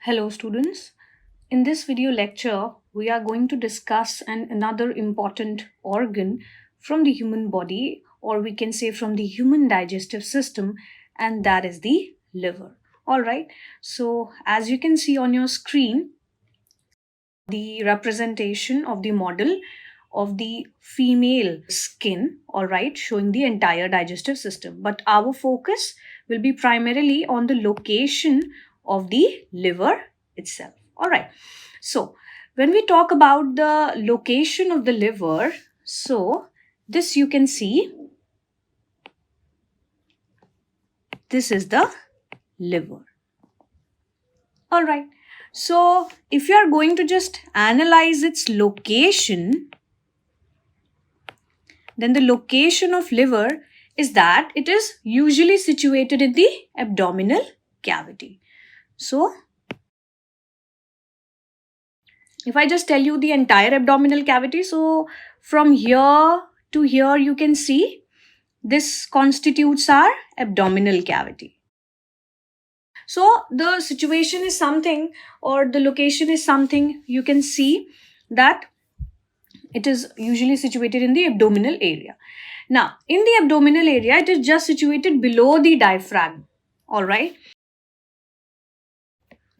Hello students. In this video lecture, we are going to discuss another important organ from the human body, or we can say from the human digestive system, and that is the liver. Alright, so as you can see on your screen, the representation of the model of the female skin, alright, showing the entire digestive system. But our focus will be primarily on the location of the liver itself. Alright, so when we talk about the location of the liver, so this you can see, this is the liver. Alright, so if you are going to just analyze its location, then the location of liver is that it is usually situated in the abdominal cavity. So if I just tell you the entire abdominal cavity, so from here to here you can see this constitutes our abdominal cavity. So the situation is something, or the location is something, you can see that it is usually situated in the abdominal area. Now, in the abdominal area, it is just situated below the diaphragm. Alright.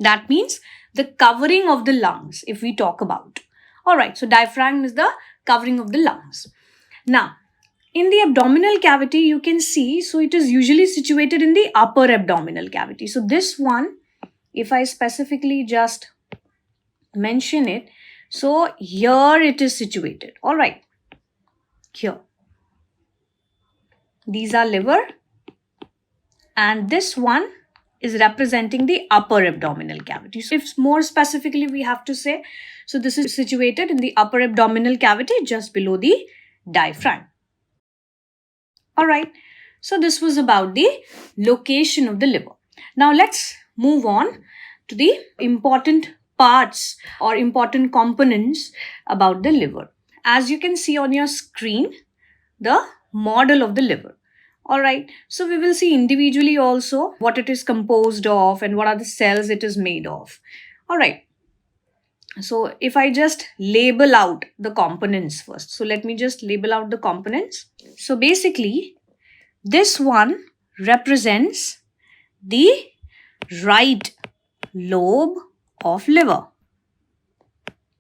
That means the covering of the lungs, if we talk about. Alright, so diaphragm is the covering of the lungs. Now, in the abdominal cavity, you can see, so it is usually situated in the upper abdominal cavity. So this one, if I specifically just mention it, so here it is situated. Alright, here. These are liver, and this one is representing the upper abdominal cavity. So if more specifically we have to say, so this is situated in the upper abdominal cavity just below the diaphragm. Alright, so this was about the location of the liver. Now let's move on to the important parts or important components about the liver. As you can see on your screen, the model of the liver. Alright, so we will see individually also what it is composed of and what are the cells it is made of. Alright, so if I just label out the components first. So let me just label out the components. So basically, this one represents the right lobe of liver,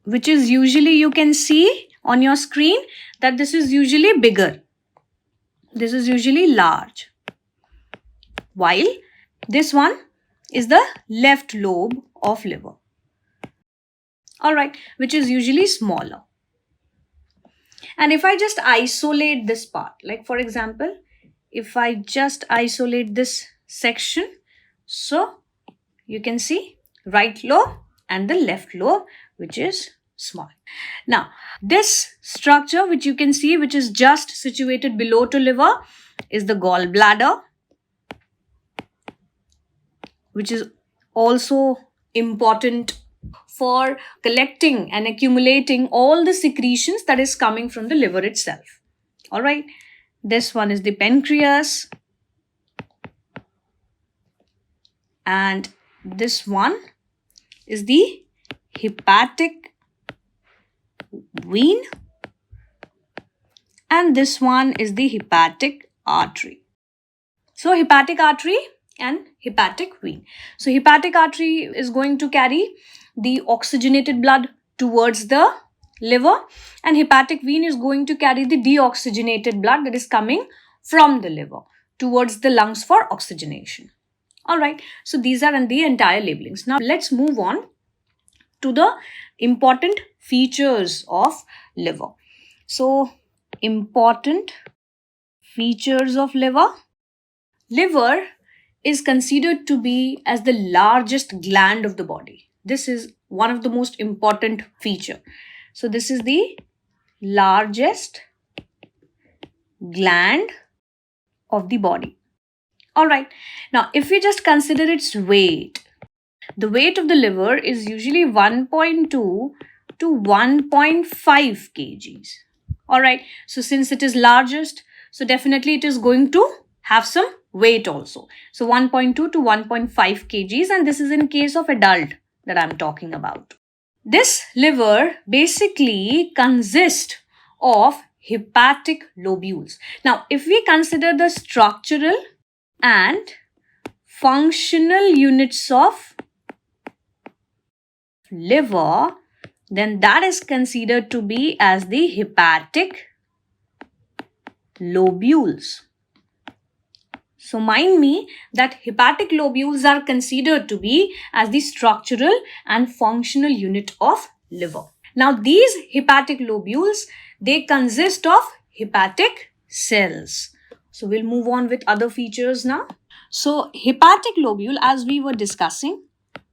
which is usually, you can see on your screen that this is usually bigger. This is usually large. While this one is the left lobe of liver. Alright, which is usually smaller. And if I just isolate this part, like for example, if I just isolate this section, so you can see right lobe and the left lobe, which is small. Now, this structure which you can see, which is just situated below to liver, is the gallbladder, which is also important for collecting and accumulating all the secretions that is coming from the liver itself. Alright, this one is the pancreas, and this one is the hepatic vein, and this one is the hepatic artery. So hepatic artery and hepatic vein. So hepatic artery is going to carry the oxygenated blood towards the liver, and hepatic vein is going to carry the deoxygenated blood that is coming from the liver towards the lungs for oxygenation. Alright, so these are the entire labelings. Now let's move on to the important features of liver. So important features of liver. Liver is considered to be as the largest gland of the body. This is one of the most important feature. So this is the largest gland of the body. Alright, now if we just consider its weight, the weight of the liver is usually 1.2 to 1.5 kgs. Alright, so since it is largest, so definitely it is going to have some weight also. So 1.2 to 1.5 kgs, and this is in case of adult. that I'm talking about. This liver basically consists of hepatic lobules. Now, if we consider the structural and functional units of liver, then that is considered to be as the hepatic lobules. So mind me that hepatic lobules are considered to be as the structural and functional unit of liver. Now these hepatic lobules, they consist of hepatic cells. So we'll move on with other features now. So hepatic lobule, as we were discussing,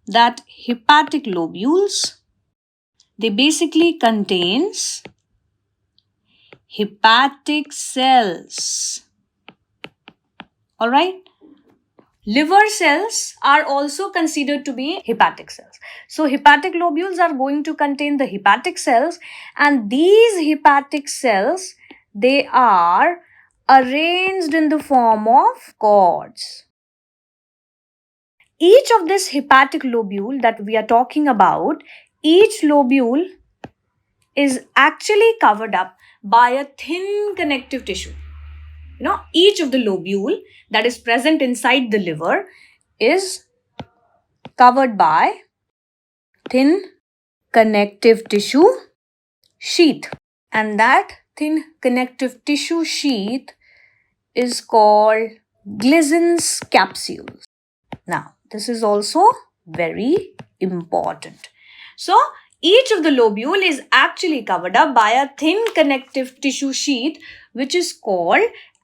that hepatic lobules, they basically contains hepatic cells. All right. Liver cells are also considered to be hepatic cells. So hepatic lobules are going to contain the hepatic cells, and these hepatic cells, they are arranged in the form of cords. Each of this hepatic lobule that we are talking about, each lobule is actually covered up by a thin connective tissue. Each of the lobule that is present inside the liver is covered by thin connective tissue sheath. And that thin connective tissue sheath is called Glissen's capsules. Now, this is also very important. So, each of the lobule is actually covered up by a thin connective tissue sheath, which is called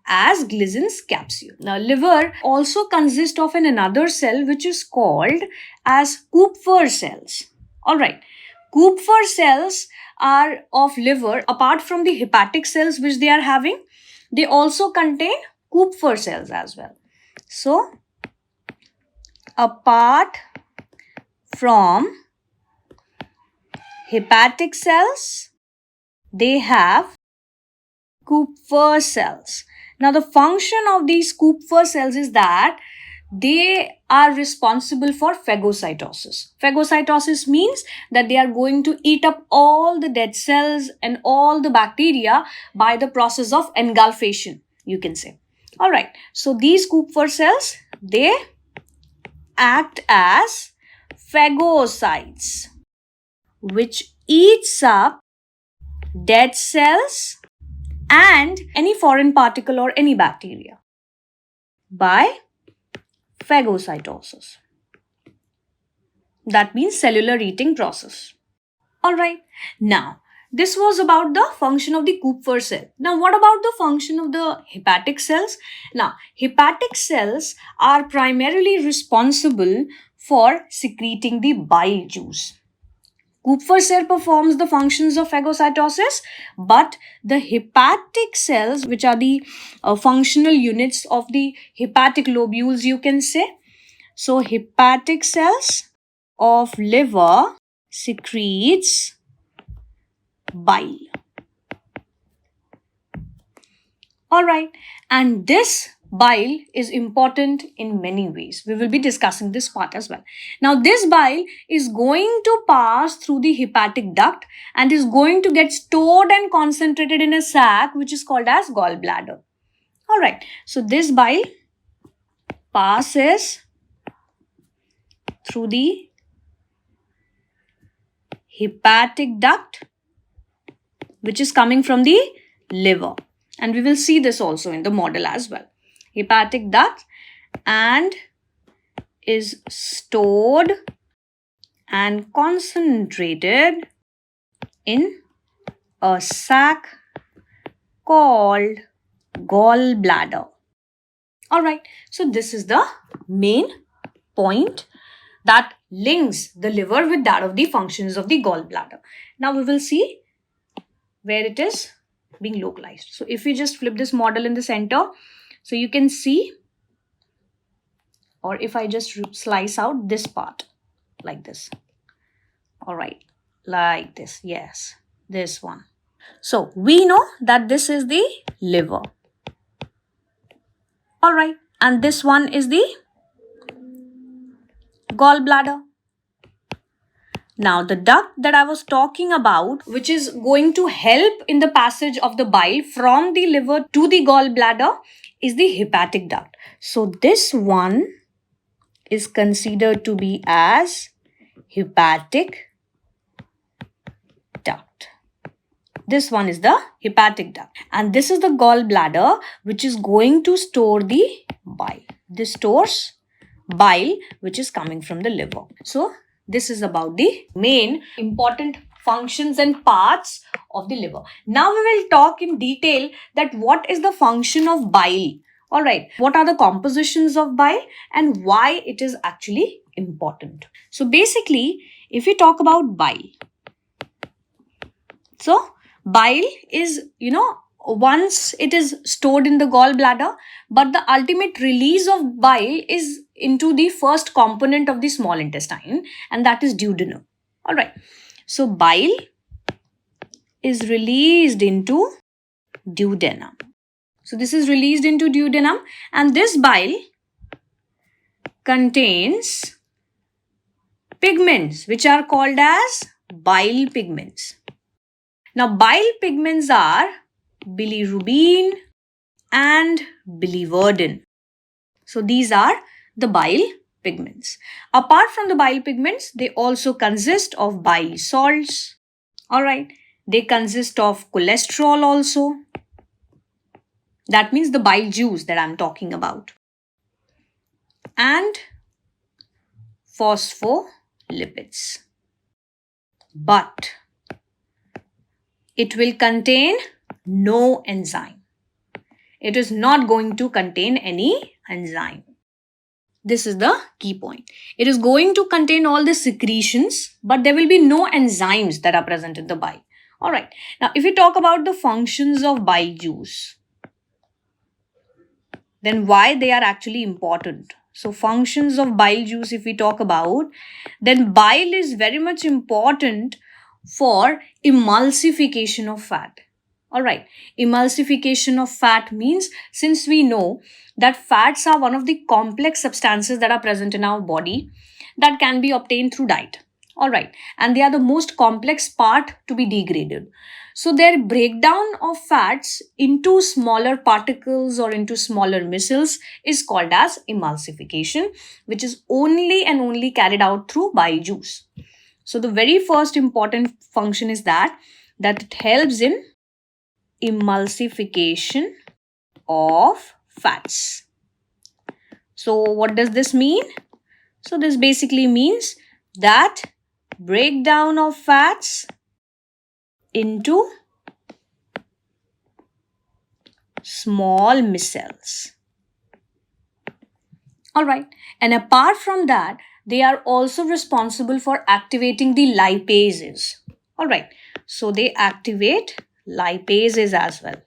as Glissen's capsule. Now, liver also consists of another cell which is called as Kupffer cells. Alright, Kupffer cells are of liver. Apart from the hepatic cells which they are having, they also contain Kupffer cells as well. So, apart from hepatic cells, they have Kupffer cells. Now, the function of these Kupffer cells is that they are responsible for phagocytosis. Phagocytosis means that they are going to eat up all the dead cells and all the bacteria by the process of engulfation, you can say. Alright, so these Kupffer cells, they act as phagocytes, which eats up dead cells and any foreign particle or any bacteria by phagocytosis. That means cellular eating process. Alright, now this was about the function of the Kupffer cell. Now what about the function of the hepatic cells? Now hepatic cells are primarily responsible for secreting the bile juice. Kupffer cell performs the functions of phagocytosis, but the hepatic cells, which are the functional units of the hepatic lobules, you can say. So, hepatic cells of liver secretes bile. Alright, and this bile is important in many ways. We will be discussing this part as well. Now, this bile is going to pass through the hepatic duct and is going to get stored and concentrated in a sac which is called as gallbladder. Alright, so this bile passes through the hepatic duct which is coming from the liver. And we will see this also in the model as well. Hepatic duct and is stored and concentrated in a sac called gallbladder. Alright, so this is the main point that links the liver with that of the functions of the gallbladder. Now we will see where it is being localized. So if we just flip this model in the center, so you can see, or if I just slice out this part like this. Alright, like this, yes, this one. So we know that this is the liver. Alright, and this one is the gallbladder. Now, the duct that I was talking about, which is going to help in the passage of the bile from the liver to the gallbladder, is the hepatic duct. So, this one is considered to be as hepatic duct. This one is the hepatic duct. And this is the gallbladder, which is going to store the bile. This stores bile, which is coming from the liver. So, this is about the main important functions and parts of the liver. Now we will talk in detail that what is the function of bile. All right, what are the compositions of bile and why it is actually important. So basically, if we talk about bile, so bile is, once it is stored in the gallbladder, but the ultimate release of bile is into the first component of the small intestine, and that is duodenum. All right. So bile is released into duodenum. So this is released into duodenum, and this bile contains pigments which are called as bile pigments. Now, bile pigments are bilirubin and biliverdin. So, these are the bile pigments. Apart from the bile pigments, they also consist of bile salts. All right. They consist of cholesterol also. That means the bile juice that I'm talking about. And phospholipids. But it will contain no enzyme. It is not going to contain any enzyme. This is the key point. It is going to contain all the secretions, but there will be no enzymes that are present in the bile. All right. Now, if we talk about the functions of bile juice, then why they are actually important. So, functions of bile juice, if we talk about, then bile is very much important for emulsification of fat. All right, emulsification of fat means, since we know that fats are one of the complex substances that are present in our body that can be obtained through diet. All right, and they are the most complex part to be degraded. So their breakdown of fats into smaller particles or into smaller micelles is called as emulsification, which is only and only carried out through bile juice. So the very first important function is that it helps in emulsification of fats. So what does this mean? So this basically means that breakdown of fats into small micelles. All right. And apart from that, they are also responsible for activating the lipases. All right. So they activate lipases as well.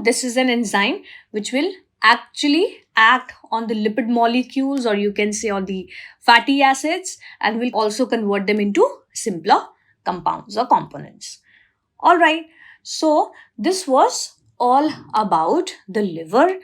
This is an enzyme which will actually act on the lipid molecules, or you can say on the fatty acids, and will also convert them into simpler compounds or components. All right. So this was all about the liver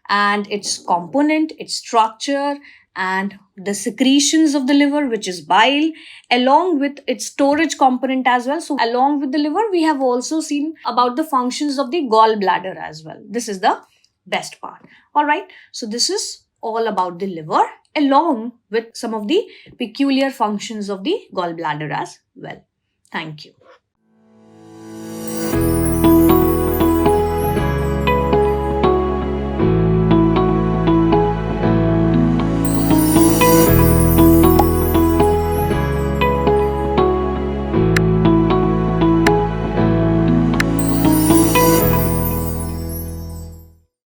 and its component, its structure, and the secretions of the liver, which is bile, along with its storage component as well. So along with the liver, we have also seen about the functions of the gallbladder as well. This is the best part. All right. So this is all about the liver, along with some of the peculiar functions of the gallbladder as well. Thank you.